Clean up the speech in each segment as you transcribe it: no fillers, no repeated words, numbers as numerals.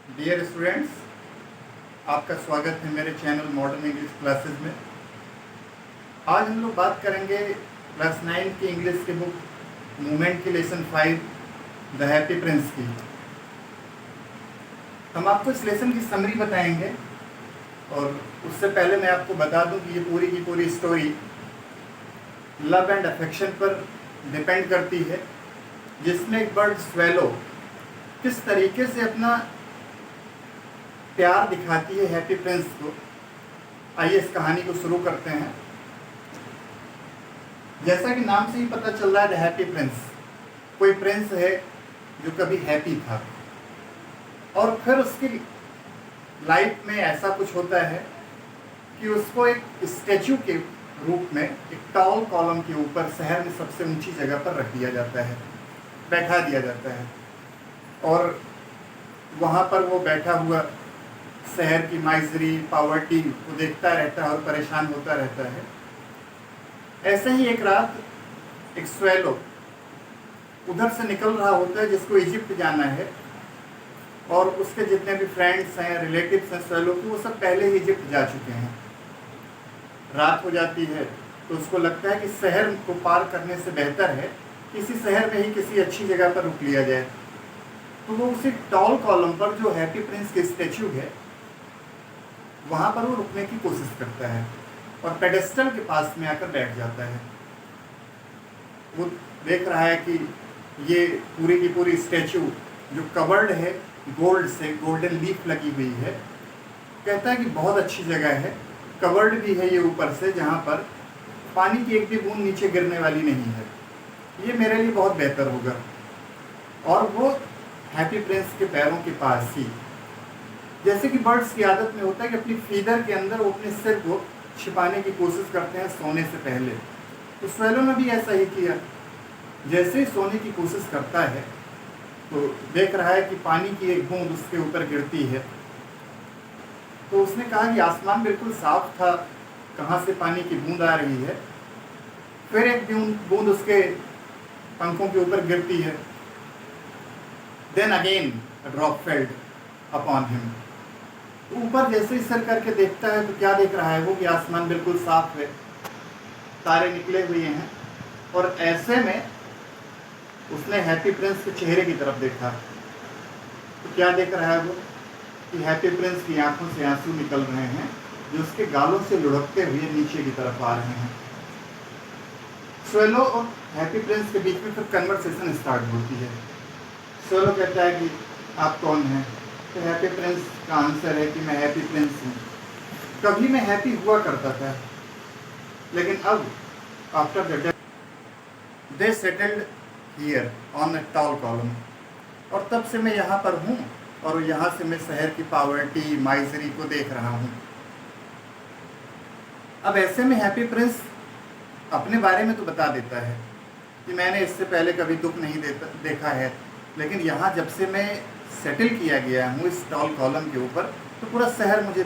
Dear students, आपका स्वागत है मेरे चैनल मॉडर्न इंग्लिश क्लासेस में। आज हम लोग बात करेंगे क्लास 9 की इंग्लिश की बुक मूवमेंट की लेसन 5 द हैप्पी प्रिंस की। हम आपको इस लेसन की समरी बताएंगे और उससे पहले मैं आपको बता दूं कि ये पूरी की पूरी स्टोरी लव एंड अफेक्शन पर डिपेंड करती है, जिसमें एक बर्ड स्वेलो किस तरीके से अपना प्यार दिखाती है हैप्पी प्रिंस को। आइए इस कहानी को शुरू करते हैं। जैसा कि नाम से ही पता चल रहा है, द हैप्पी प्रिंस, कोई प्रिंस है जो कभी हैप्पी था और फिर उसकी लाइफ में ऐसा कुछ होता है कि उसको एक स्टैचू के रूप में एक टॉल कॉलम के ऊपर शहर में सबसे ऊंची जगह पर रख दिया जाता है, बैठा दिया जाता है और वहाँ पर वो बैठा हुआ शहर की माइजरी पॉवर्टी को देखता रहता है और परेशान होता रहता है। ऐसे ही एक रात एक स्वेलो उधर से निकल रहा होता है जिसको इजिप्ट जाना है और उसके जितने भी फ्रेंड्स हैं, रिलेटिव्स हैं स्वेलो के, वो सब पहले ही इजिप्ट जा चुके हैं। रात हो जाती है तो उसको लगता है कि शहर को पार करने से बेहतर है किसी शहर में ही किसी अच्छी जगह पर रुक लिया जाए। तो वो उसी टॉल कॉलम पर जो हैप्पी प्रिंस की स्टैचू है वहाँ पर वो रुकने की कोशिश करता है और पेडेस्टल के पास में आकर बैठ जाता है। वो देख रहा है कि ये पूरी की पूरी स्टैचू जो कवर्ड है गोल्ड से, गोल्डन लीफ लगी हुई है। कहता है कि बहुत अच्छी जगह है, कवर्ड भी है ये ऊपर से, जहाँ पर पानी की एक भी बूंद नीचे गिरने वाली नहीं है, ये मेरे लिए बहुत बेहतर होगा। और वो हैप्पी प्रिंस के पैरों के पास ही, जैसे कि बर्ड्स की आदत में होता है कि अपनी फीदर के अंदर वो अपने सिर को छिपाने की कोशिश करते हैं सोने से पहले, तो स्वेलो ने भी ऐसा ही किया। जैसे ही सोने की कोशिश करता है तो देख रहा है कि पानी की एक बूंद उसके ऊपर गिरती है। तो उसने कहा कि आसमान बिल्कुल साफ था, कहाँ से पानी की बूंद आ रही है। फिर एक बूंद उसके पंखों के ऊपर गिरती है। Then again drop failed upon him. ऊपर जैसे ही सर करके देखता है तो क्या देख रहा है वो कि आसमान बिल्कुल साफ है, तारे निकले हुए हैं और ऐसे में उसने हैप्पी प्रिंस के चेहरे की तरफ देखा। तो क्या देख रहा है वो कि हैप्पी प्रिंस की आंखों से आंसू निकल रहे हैं जो उसके गालों से लुढ़कते हुए नीचे की तरफ आ रहे हैं। स्वेलो और हैप्पी प्रिंस के बीच में फिर कन्वर्सेशन स्टार्ट होती है। स्वेलो कहता है कि आप कौन हैं? तो हैप्पी प्रिंस का आंसर है कि मैं हैप्पी प्रिंस हूँ। कभी मैं हैप्पी हुआ करता था, लेकिन अब after the death they settled here on a tall column, और तब से मैं यहाँ पर हूँ और यहाँ से मैं शहर की पॉवर्टी माइजरी को देख रहा हूँ। अब ऐसे में हैप्पी प्रिंस अपने बारे में तो बता देता है कि मैंने इससे पहले कभी दुख नहीं देखा है, लेकिन यहाँ जब से मैं सेटल किया गया हूँ इस टॉल कॉलम के ऊपर तो पूरा शहर मुझे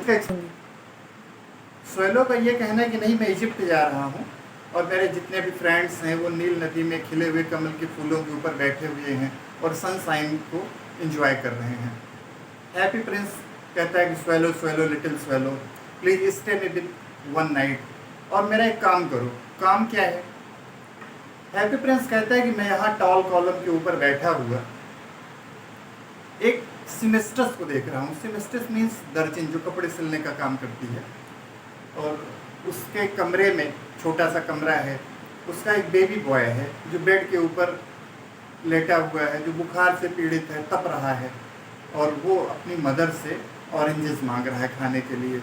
स्वेलो का ये कहना है कि नहीं, मैं इजिप्ट जा रहा हूँ और मेरे जितने भी फ्रेंड्स हैं वो नील नदी में खिले हुए कमल के फूलों के ऊपर बैठे हुए हैं और सनशाइन को एंजॉय कर रहे हैं। हैप्पी प्रिंस कहता है कि swallow swallow little swallow, please stay में विद वन नाइट, और मेरा एक काम करो। काम क्या है? हैप्पी प्रिंस कहता है कि मैं यहाँ टॉल कॉलम के ऊपर बैठा हुआ एक सिमेस्टस को देख रहा हूँ। सिमेस्टस मीन्स दर्जिन, जो कपड़े सिलने का काम करती है, और उसके कमरे में छोटा सा कमरा है, उसका एक बेबी बॉय है जो बेड के ऊपर लेटा हुआ है, जो बुखार से पीड़ित है, तप रहा है, और वो अपनी मदर से ऑरेंजेस मांग रहा है खाने के लिए।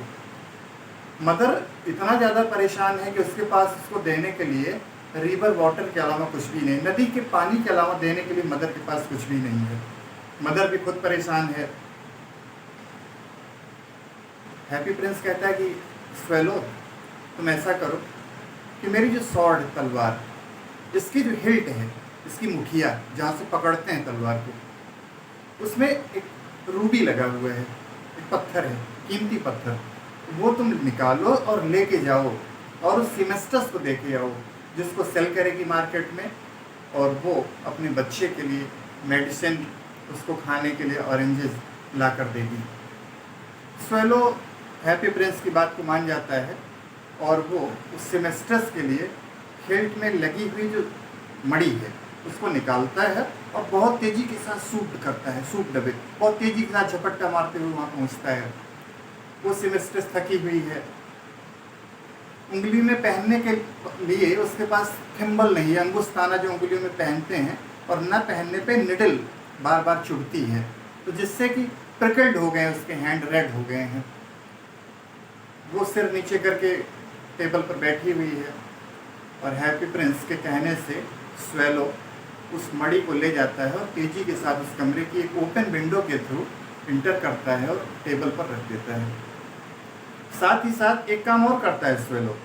मदर इतना ज़्यादा परेशान है कि उसके पास उसको देने के लिए रिवर वाटर के अलावा कुछ भी नहीं, नदी के पानी के अलावा देने के लिए मदर के पास कुछ भी नहीं है। मदर भी खुद परेशान है। हैप्पी प्रिंस कहता है कि स्वेलो, तुम ऐसा करो कि मेरी जो सॉर्ड तलवार, इसकी जो हिल्ट है, इसकी मुठिया जहाँ से पकड़ते हैं तलवार को, उसमें एक रूबी लगा हुआ है, एक पत्थर है, कीमती पत्थर, वो तुम निकालो और लेके जाओ और उस सिमेस्टस को देके आओ जिसको सेल करेगी मार्केट में, और वो अपने बच्चे के लिए मेडिसिन, उसको खाने के लिए ऑरेंजेस ला कर देगी। स्वेलो हैप्पी प्रिंस की बात को मान जाता है और वो उस सेमेस्टर्स के लिए खेत में लगी हुई जो मड़ी है उसको निकालता है और बहुत तेज़ी के साथ सूट करता है, सूट डबे बहुत तेज़ी के साथ झपट्टा मारते हुए वहाँ पहुँचता है। वो सेमेस्टर्स थकी हुई है, उंगली में पहनने के लिए उसके पास थिम्बल नहीं है, अंगुस्ताना जो उंगलियों में पहनते हैं, और न पहनने पे निडल बार बार चुभती है, तो जिससे कि प्रिकल्ड हो गए, उसके हैंड रेड हो गए हैं। वो सिर नीचे करके टेबल पर बैठी हुई है और हैप्पी प्रिंस के कहने से स्वेलो उस मड़ी को ले जाता है और तेजी के साथ उस कमरे की एक ओपन विंडो के थ्रू इंटर करता है और टेबल पर रख देता है। साथ ही साथ एक काम और करता है स्वेलो,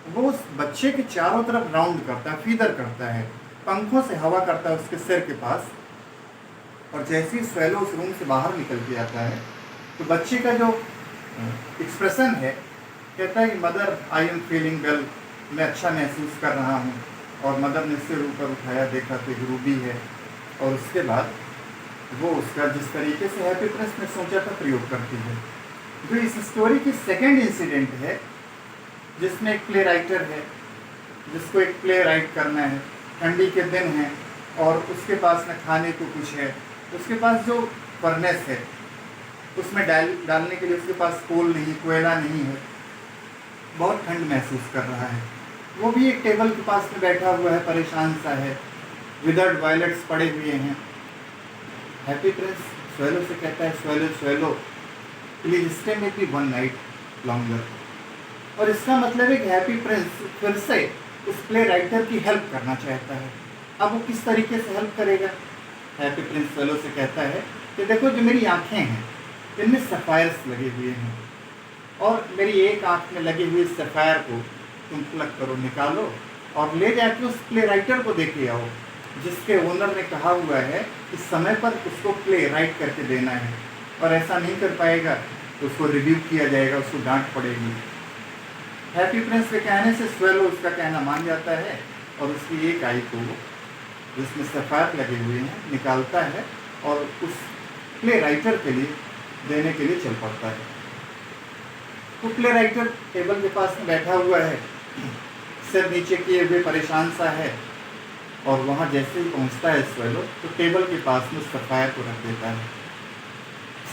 वो उस बच्चे के चारों तरफ राउंड करता है, फीदर करता है, पंखों से हवा करता है उसके सिर के पास। और जैसे ही स्वेलो उस रूम से बाहर निकल के आता है तो बच्चे का जो एक्सप्रेशन है, कहता है कि mother I am feeling well, मैं अच्छा महसूस कर रहा हूँ। और मदर ने सिर ऊपर उठाया, देखा तो एक रूबी है। और उसके बाद वो उसका जिस तरीके से हैप्पी प्रिंस ने सोचा था प्रयोग करती है। जो इस स्टोरी की सेकेंड इंसिडेंट है, जिसमें एक प्ले राइटर है जिसको एक प्ले राइट करना है, ठंडी के दिन है और उसके पास न खाने को कुछ है, उसके पास जो फर्नेस है उसमें डालने के लिए उसके पास कोल नहीं, कोयला नहीं है, बहुत ठंड महसूस कर रहा है। वो भी एक टेबल के पास में बैठा हुआ है, परेशान सा है, विदर्ड वायलेट्स पड़े हुए हैं। हैप्पी प्रिंस स्वेलो से कहता है, swallow swallow please stay with me one night longer. और इसका मतलब है कि हैप्पी प्रिंस फिर से उस प्ले राइटर की हेल्प करना चाहता है। अब वो किस तरीके से हेल्प करेगा? हैप्पी प्रिंस स्वेलो से कहता है कि देखो, जो मेरी आँखें हैं इनमें सफ़ायर्स लगे हुए हैं और मेरी एक आँख में लगी हुई सफ़ायर को तुम प्लग करो, निकालो और ले जाके उस प्ले राइटर को देके आओ, जिसके ओनर ने कहा हुआ है कि समय पर उसको प्ले राइट करके देना है, और ऐसा नहीं कर पाएगा तो उसको रिव्यू किया जाएगा, उसको डांट पड़ेगी। हैप्पी प्रिंस के कहने से स्वेलो उसका कहना मान जाता है और उसकी एक आई को जिसमें सफ़ायर लगे हुए हैं निकालता है और उस प्ले राइटर के लिए देने के लिए चल पड़ता है। तो प्ले राइटर टेबल के पास में बैठा हुआ है, सिर नीचे किए हुए परेशान सा है, और वहाँ जैसे ही पहुँचता है स्वेलो तो टेबल के पास में सफ़ायर को रख देता है।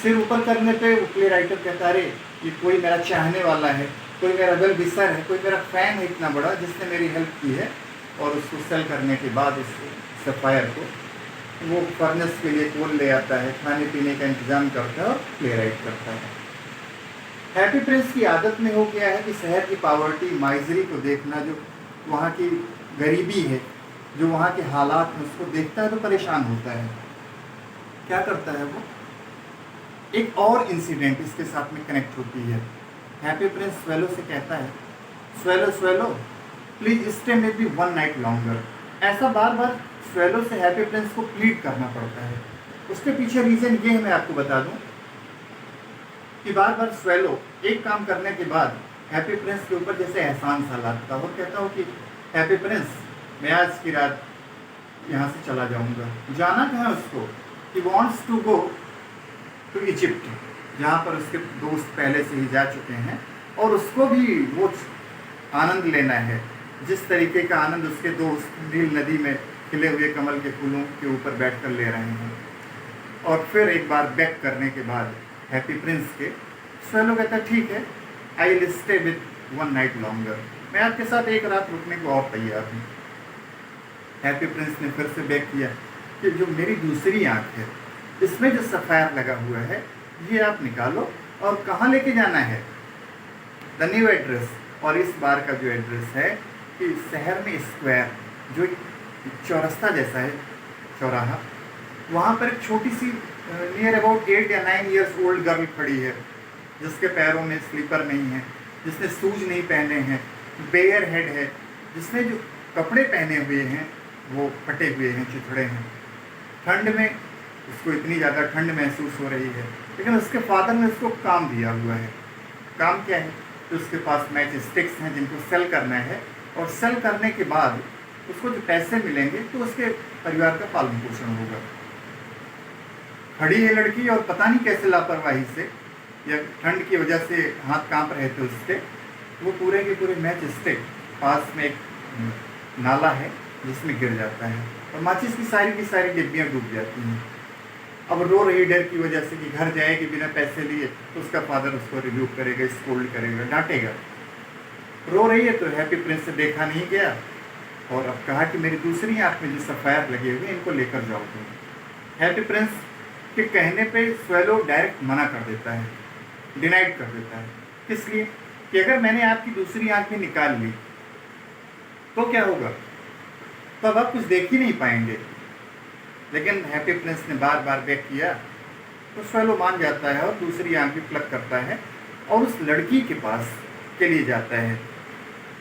सिर ऊपर करने पे वो प्ले राइटर कहता है, अरे ये कोई मेरा चाहने वाला है, कोई मेरा वेल विशर है, कोई मेरा फ़ैन है इतना बड़ा जिसने मेरी हेल्प की है। और उसको सेल करने के बाद उस सफ़ायर को वो फर्नेस के लिए कोल ले आता है, खाने पीने का इंतज़ाम करता है और प्ले राइट करता है। हैप्पी प्रिंस की आदत में हो गया है कि शहर की पावर्टी, माइजरी को देखना, जो वहाँ की गरीबी है, जो वहाँ के हालात में, उसको देखता है तो परेशान होता है। क्या करता है वो? एक और इंसिडेंट इसके साथ में कनेक्ट होती है। हैप्पी प्रिंस स्वेलो से कहता है, swallow swallow please stay with me one night longer. ऐसा बार बार स्वेलो से हैप्पी प्रिंस को प्लीड करना पड़ता है। उसके पीछे रीज़न ये है, मैं आपको बता दूं कि बार बार स्वेलो एक काम करने के बाद हैप्पी प्रिंस के ऊपर जैसे एहसान सा लाता हो, कहता हो कि हैप्पी प्रिंस मैं आज की रात यहाँ से चला जाऊँगा। जाना कहाँ उसको? He wants to go to Egypt, जहाँ पर उसके दोस्त पहले से ही जा चुके हैं, और उसको भी वो आनंद लेना है जिस तरीके का आनंद उसके दोस्त नील नदी में खिले हुए कमल के फूलों के ऊपर बैठकर ले रहे हैं। और फिर एक बार बैक करने के बाद हैप्पी प्रिंस के स्वेलो कहता ठीक है, I will stay with one night longer, मैं आपके साथ एक रात रुकने को और तैयार हूँ। हैप्पी प्रिंस ने फिर से बैक किया कि जो मेरी दूसरी आँख है इसमें जो सफ़ायर लगा हुआ है ये आप निकालो, और कहाँ लेके जाना है? The new address. और इस बार का जो एड्रेस है कि शहर में स्क्वायर, जो एक चौरस्ता जैसा है, चौराहा, वहाँ पर एक छोटी सी नियर अबाउट 8 या 9 ईयर्स ओल्ड गर्ल खड़ी है, जिसके पैरों में स्लीपर नहीं है, जिसने शूज नहीं पहने हैं, बेयर हेड है, जिसने जो कपड़े पहने हुए हैं वो फटे हुए हैं, चिथड़े हैं। ठंड में उसको इतनी ज़्यादा ठंड महसूस हो रही है, लेकिन उसके फादर ने उसको काम दिया हुआ है। काम क्या है? तो उसके पास मैच स्टिक्स हैं जिनको सेल करना है, और सेल करने के बाद उसको जो पैसे मिलेंगे तो उसके परिवार का पालन पोषण होगा। खड़ी है लड़की और पता नहीं कैसे लापरवाही से या ठंड की वजह से हाथ कांप रहे थे उसके, वो पूरे के पूरे मैच स्टिक पास में एक नाला है जिसमें गिर जाता है और माचिस की सारी डिब्बियाँ डूब जाती हैं। अब रो रही डर की वजह से कि घर जाएगी बिना पैसे लिए, तो उसका फादर उसको रिव्यू करेगा, स्कोल्ड करेगा, डांटेगा। रो रही है तो हैप्पी प्रिंस से देखा नहीं गया और अब कहा कि मेरी दूसरी आँख में जो सफ़ायर लगे हुए इनको लेकर जाओ तुम। हैप्पी प्रिंस के कहने पे स्वेलो डायरेक्ट मना कर देता है, डिनाइड कर देता है। किस लिए? कि अगर मैंने आपकी दूसरी आँख भी निकाल ली तो क्या होगा, तब आप कुछ देख ही नहीं पाएंगे। लेकिन हैप्पी प्रिंस ने बार बार बेग किया तो स्वेलो मान जाता है और दूसरी आँख भी प्लग करता है और उस लड़की के पास के लिए जाता है।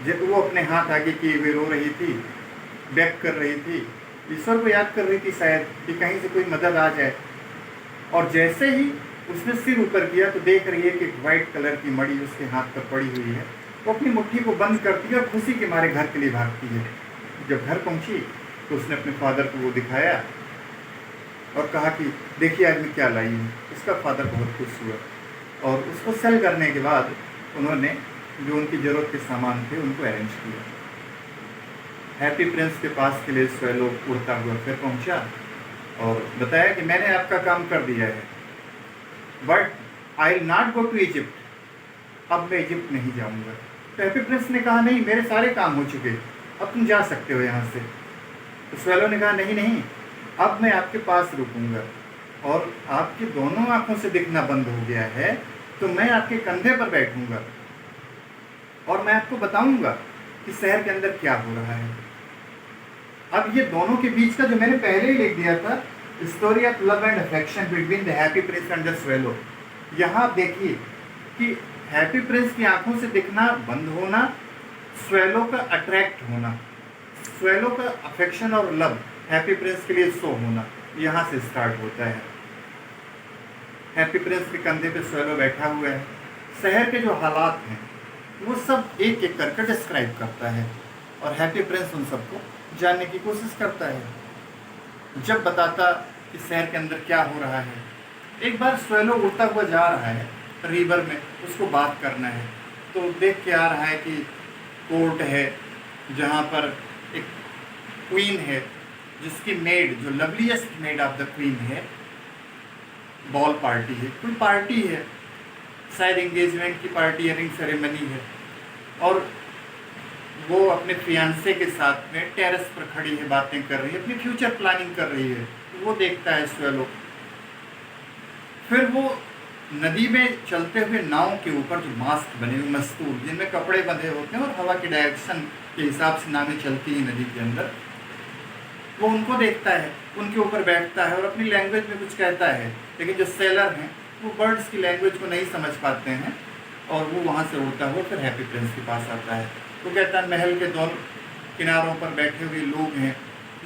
जब वो अपने हाथ आगे किए हुए रो रही थी, बेग कर रही थी, ईश्वर को याद कर रही थी शायद कि कहीं से कोई मदद आ जाए। और जैसे ही उसने सिर ऊपर किया तो देख रही है कि वाइट कलर की मड़ी उसके हाथ पर पड़ी हुई है। वो अपनी मुट्ठी को बंद करती है और खुशी के मारे घर के लिए भागती है। जब घर पहुंची तो उसने अपने फादर को वो दिखाया और कहा कि देखिए आज मैं क्या लाई हूँ। उसका फादर बहुत खुश हुआ और उसको सेल करने के बाद उन्होंने जो उनकी ज़रूरत के सामान थे उनको अरेंज किया। हैप्पी प्रिंस के पास के लिए स्वेलो उड़ता हुआ फिर पहुंचा और बताया कि मैंने आपका काम कर दिया है, but I will not go to Egypt. अब मैं इजिप्ट नहीं जाऊंगा। तो हैप्पी प्रिंस ने कहा नहीं, मेरे सारे काम हो चुके, अब तुम जा सकते हो यहाँ से। तो स्वेलो ने कहा नहीं, अब मैं आपके पास रुकूंगा और आपकी दोनों आंखों से दिखना बंद हो गया है तो मैं आपके कंधे पर बैठूंगा और मैं आपको बताऊंगा कि शहर के अंदर क्या हो रहा है। अब ये दोनों के बीच का जो मैंने पहले ही लिख दिया था, story of love and affection between the happy Prince and the swallow, यहाँ आप देखिए कि हैप्पी प्रिंस की आंखों से दिखना बंद होना, स्वेलो का अट्रैक्ट होना, स्वेलो का अफेक्शन और लव हैप्पी प्रिंस के लिए शो होना, यहाँ से स्टार्ट होता है। हैप्पी प्रिंस के कंधे पे स्वेलो बैठा हुआ है। शहर के जो हालात हैं वो सब एक एक करके डिस्क्राइब करता है और हैप्पी प्रिंस उन सबको जानने की कोशिश करता है। जब बताता कि शहर के अंदर क्या हो रहा है, एक बार स्वेलो उड़ता हुआ जा रहा है रिवर में, उसको बात करना है तो देख के आ रहा है कि कोर्ट है जहाँ पर एक क्वीन है जिसकी मेड, जो loveliest made of the queen है, बॉल पार्टी है, कोई पार्टी है, शायद एंगेजमेंट की पार्टी है, रिंग सेरेमनी है और वो अपने फियांसे के साथ में टेरेस पर खड़ी है, बातें कर रही है, अपनी फ्यूचर प्लानिंग कर रही है। वो देखता है स्वेलो। फिर वो नदी में चलते हुए नाव के ऊपर जो मास्ट बने हुए मस्तूल जिनमें कपड़े बंधे होते हैं और हवा की डायरेक्शन के हिसाब से नावें चलती हैं नदी के अंदर, वो उनको देखता है, उनके ऊपर बैठता है और अपनी लैंग्वेज में कुछ कहता है। लेकिन जो सेलर हैं वो बर्ड्स की लैंग्वेज को नहीं समझ पाते हैं और वो वहाँ से उड़ता हुआ फिर हैप्पी प्रिंस के पास आता है। वो कहता है महल के दोनों किनारों पर बैठे हुए लोग हैं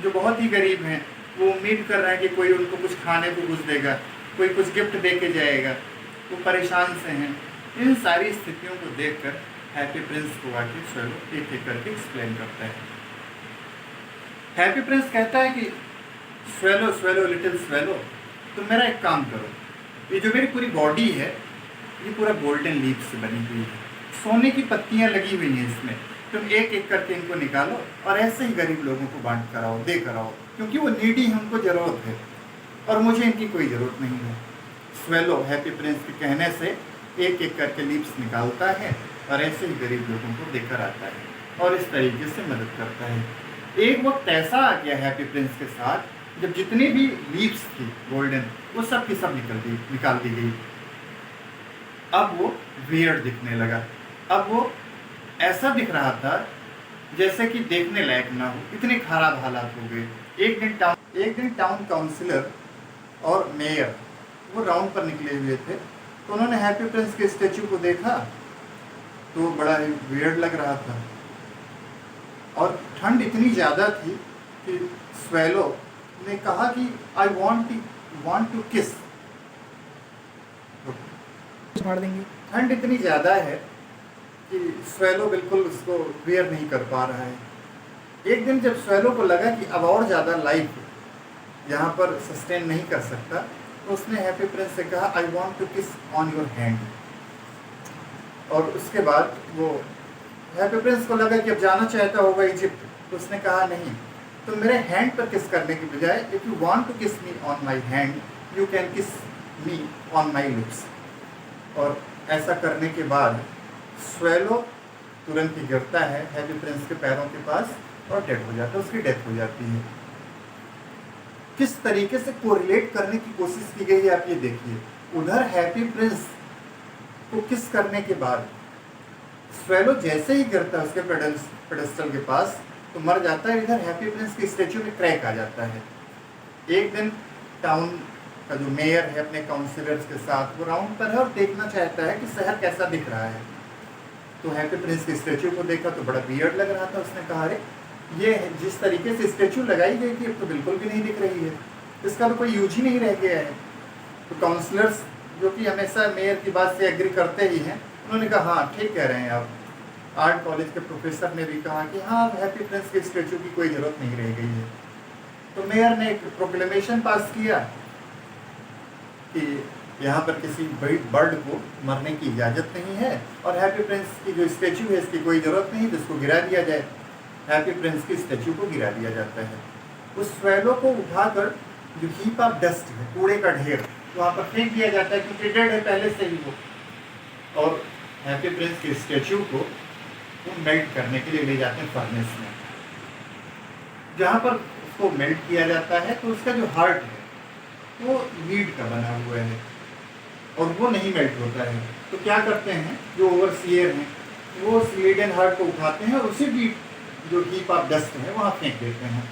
जो बहुत ही गरीब हैं, वो उम्मीद कर रहे हैं कि कोई उनको कुछ खाने को कुछ देगा, कोई कुछ गिफ्ट दे के जाएगा, वो परेशान से हैं। इन सारी स्थितियों को देखकर हैप्पी प्रिंस को आके स्वेलो एक एक करके एक्सप्लेन करता है। हैप्पी प्रिंस कहता है कि स्वेलो स्वेलो लिटिल स्वेलो, तुम मेरा एक काम करो, ये जो मेरी पूरी बॉडी है ये पूरा गोल्डन लीफ से बनी हुई है, सोने की पत्तियां लगी हुई हैं इसमें, तुम एक एक करके इनको निकालो और ऐसे ही गरीब लोगों को बांट कराओ, दे कराओ, क्योंकि वो नीडी है, उनको ज़रूरत है और मुझे इनकी कोई ज़रूरत नहीं है। स्वेलो हैप्पी प्रिंस के कहने से एक एक करके लीव्स निकालता है और ऐसे ही गरीब लोगों को देकर आता है और इस तरीके से मदद करता है। एक वक्त ऐसा आ गया हैप्पी प्रिंस के साथ जब जितनी भी लीव्स थी गोल्डन, वो सब की सब निकाल दी गई। अब वो वियर्ड दिखने लगा। अब वो ऐसा दिख रहा था जैसे कि देखने लायक ना हो, इतने खराब हालात हो गए। एक दिन टाउन काउंसिलर और मेयर वो राउंड पर निकले हुए थे, तो उन्होंने हैप्पी प्रिंस के स्टैचू को देखा तो बड़ा ही वियर्ड लग रहा था और ठंड इतनी ज़्यादा थी कि स्वेलो ने कहा कि आई वॉन्ट टू किस। फाड़ देंगे। ठंड इतनी ज़्यादा है कि स्वेलो बिल्कुल उसको बियर नहीं कर पा रहा है। एक दिन जब स्वेलो को लगा कि अब और ज़्यादा लाइफ यहाँ पर सस्टेन नहीं कर सकता, तो उसने हैप्पी प्रिंस से कहा I want to kiss on your hand. और उसके बाद वो हैप्पी प्रिंस को लगा कि अब जाना चाहता होगा इजिप्ट, तो उसने कहा नहीं, तो मेरे हैंड पर किस करने की बजाय इफ़ यू वांट टू किस me on my hand you can किस मी ऑन माय लिप्स। और ऐसा करने के बाद स्वेलो तुरंत ही गिरता है हैप्पी प्रिंस के पैरों के पास और डेड हो जाता है, उसकी डेथ हो जाती है। किस तरीके से कोरिलेट करने की कोशिश की गई है आप ये देखिए। उधर हैप्पी प्रिंस को किस करने के बाद स्वेलो जैसे ही गिरता है उसके पेडेस्टल के पास तो मर जाता है। इधर हैप्पी प्रिंस के स्टेचू में क्रैक आ जाता है। एक दिन टाउन का जो मेयर है अपने काउंसिलर्स के साथ वो राउंड पर है और देखना चाहता है कि शहर कैसा दिख रहा है। तो हैप्पी प्रिंस के स्टेचू को देखा तो बड़ा वियर्ड लग रहा था। उसने कहा अरे ये जिस तरीके से स्टेचू लगाई गई थी अब तो बिल्कुल भी नहीं दिख रही है, इसका तो कोई यूज ही नहीं रह गया है। तो काउंसलर्स जो कि हमेशा मेयर की बात से एग्री करते ही हैं, उन्होंने कहा हाँ ठीक कह रहे हैं आप। आर्ट कॉलेज के प्रोफेसर ने भी कहा कि हाँ हैप्पी प्रिंस के स्टेचू की कोई ज़रूरत नहीं रह गई है। तो मेयर ने एक प्रोक्लेमेशन पास किया कि यहाँ पर किसी बड़ी बर्ड को मरने की इजाज़त नहीं है और हैप्पी प्रिंस की जो स्टेचू है इसकी कोई ज़रूरत नहीं, जिसको गिरा दिया जाए। हैप्पी प्रिंस की स्टेचू को गिरा दिया जाता है। उस स्वेलो को उठाकर जो हीप ऑफ डस्ट है, कूड़े का ढेर, वहाँ पर फेंक दिया जाता है क्योंकि डेड है पहले से ही वो। और हैप्पी प्रिंस के स्टेचू को वो मेल्ट करने के लिए ले जाते हैं फर्नेस में। जहाँ पर उसको मेल्ट किया जाता है तो उसका जो हार्ट है वो लीड का बना हुआ है और वो नहीं मेल्ट होता है। तो क्या करते हैं जो ओवरसीयर हैं वो उस लीड एंड हार्ट को उठाते हैं और उसी भी जो हीप ऑफ डस्ट है वहाँ फेंक देते हैं।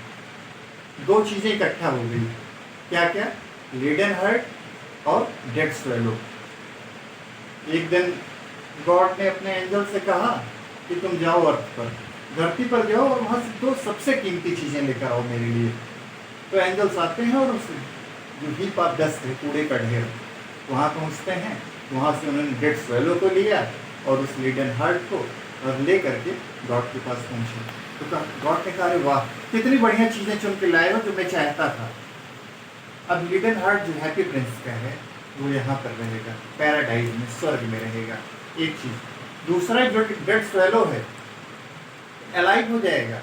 दो चीज़ें इकट्ठा हो गई, क्या क्या, लीड एंड हार्ट और डेड स्वेलो। एक दिन गॉड ने अपने एंजल से कहा कि तुम जाओ अर्थ पर, धरती पर जाओ और वहाँ से दो सबसे कीमती चीज़ें लेकर आओ मेरे लिए। तो एंजल्स आते हैं और उस जो हीप ऑफ डस्ट है, कूड़े का ढेर, वहाँ पहुँचते हैं। वहाँ से उन्होंने डेड स्वेलो को लिया और उस लीड एंड हार्ट को और ले करके गॉड के पास पहुँचे। तो गॉड ने कहा अरे वाह कितनी बढ़िया चीज़ें चुन के लाए हो जो मैं चाहता था। अब लीड एंड हार्ट जो हैप्पी प्रिंस का है वो यहाँ पर रहेगा, पैराडाइज में, स्वर्ग में रहेगा, एक चीज़। दूसरा जो डेड स्वेलो है अलाइव हो जाएगा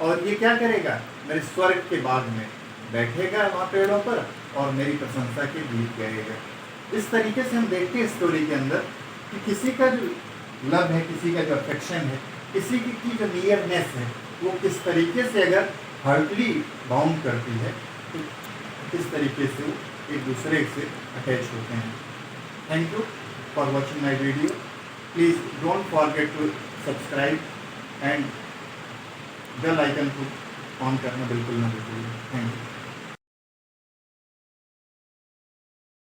और ये क्या करेगा, मेरे स्वर्ग के बाग में बैठेगा वहाँ पेड़ों पर और मेरी प्रशंसा के गीत गाएगा। इस तरीके से हम देखते हैं स्टोरी के अंदर कि किसी का जो लव है, किसी का जो अफेक्शन है, किसी की जो नियरनेस है वो किस तरीके से अगर हार्टली बाउंड करती है तो किस तरीके से वो एक दूसरे से अटैच होते हैं। Thank you for watching my video. Please don't forget to subscribe and bell icon को ऑन करना बिल्कुल ना भूलिए।